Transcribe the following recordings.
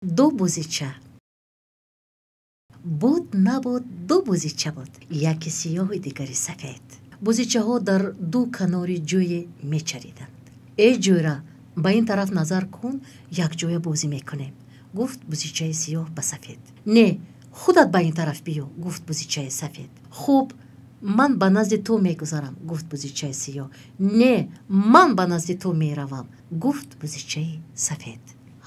ду бузича. буд набуд ду бузича буд, яке сиёҳу дигари сафед. бузичаҳо дар ду канори ҷӯе мечариданд. ҷӯра, ба ин тараф назар кун, якҷоя бозӣ мекунем, гуфт бузичаи сиёҳ ба сафед. не, худат ба ин тараф биё, гуфт бузичаи сафед. хуб, ман ба назди ту мегузарам, гуфт бузичаи сиёҳ. не, ман ба назди ту меравам, гуфт бузичаи сафед.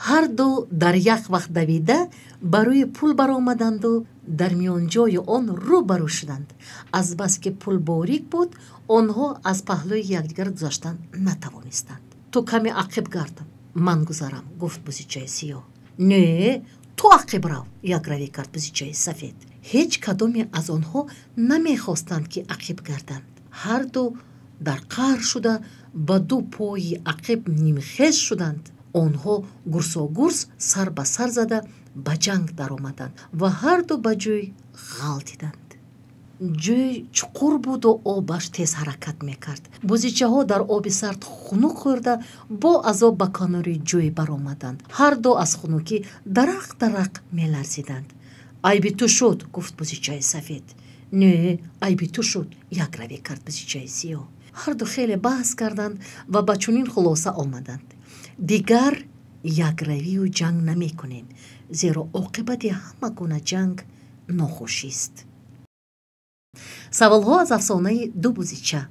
ҳар ду дар як вақт давида ба рӯи пул баромаданду дар миёнҷои он рӯ ба рӯ шуданд. азбаски пул борик буд, онҳо аз паҳлӯи якдигар гузаштан натавонистанд. ту каме ақиб гард, ман гузарам, гуфт бузичаи сиёҳ. не, ту ақиб рав, якравӣ кард бузичаи сафед. ҳеҷ кадоме аз онҳо намехостанд ки ақиб гарданд. ҳар ду дар қаҳр шуда ба ду пои ақиб нимхез шуданд. онҳо гурсогурс сар ба сар зада ба ҷанг даромаданд ва ҳар ду ба ҷӯй ғалтиданд. ҷӯй чуқур буду обаш тез ҳаракат мекард. бузичаҳо дар оби сард хунук хӯрда бо азоб ба канори ҷӯй баромаданд. ҳар ду аз хунукӣ дарақ дарақ меларзиданд. айби ту шуд, гуфт бузичаи сафед. не, айби ту шуд, якравӣ кард бузичаи сиёҳ. ҳар ду хеле баҳс карданд ва ба чунин хулоса омаданд: дигар якравию ҷанг намекунем, зеро оқибати ҳама гуна ҷанг нохушист. саволҳо аз афсонаи ду бузича.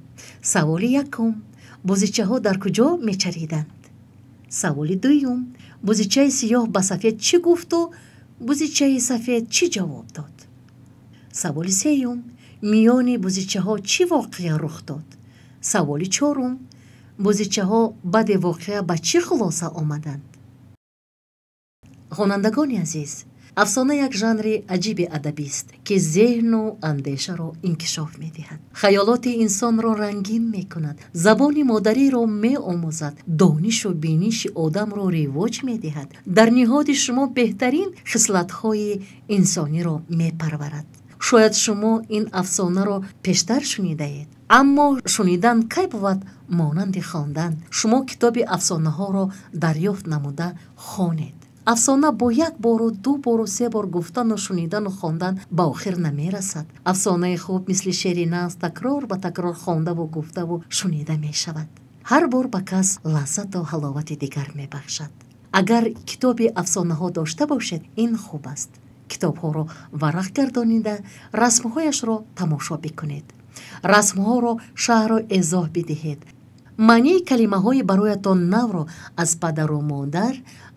саволи якум: бузичаҳо дар куҷо мечариданд? саволи дуюм: бузичаи сиёҳ ба сафед чӣ гуфту бузичаи сафед чӣ ҷавоб дод? саволи сеюм: миёни бузичаҳо чӣ воқеа рух дод? саволи чорум: бузичаҳо баъди воқеа ба чӣ хулоса омаданд? хонандагони азиз, афсона як жанри аҷиби адабист ки зеҳну андешаро инкишоф медиҳад. хаёлоти инсонро рангин мекунад, забони модариро меомӯзад, донишу биниши одамро ривоҷ медиҳад. дар ниҳоди шумо беҳтарин хислатҳои инсониро мепарварад. шояд шумо ин афсонаро пештар шунидаед, аммо шунидан кай бувад монанди хондан. шумо китоби афсонаҳоро дарёфт намуда хонед. афсона бо як бору ду бору се бор гуфтану шунидану хондан ба охир намерасад. афсонаи хуб мисли шери нағз такрор ба такрор хондаву гуфтаву шунида мешавад. ҳар бор ба кас лаззату ҳаловати дигар мебахшад. агар китоби афсонаҳо дошта бошед, ин хуб аст. китобҳоро варақ гардонида расмҳояшро тамошо бикунед. расмҳоро шаҳру эзоҳ бидиҳед. маънии калимаҳои бароятон навро аз падару модар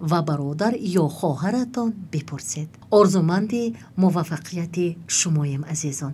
ва бародар ё хоҳаратон бипурсед. орзуманди муваффақияти шумоем азизон.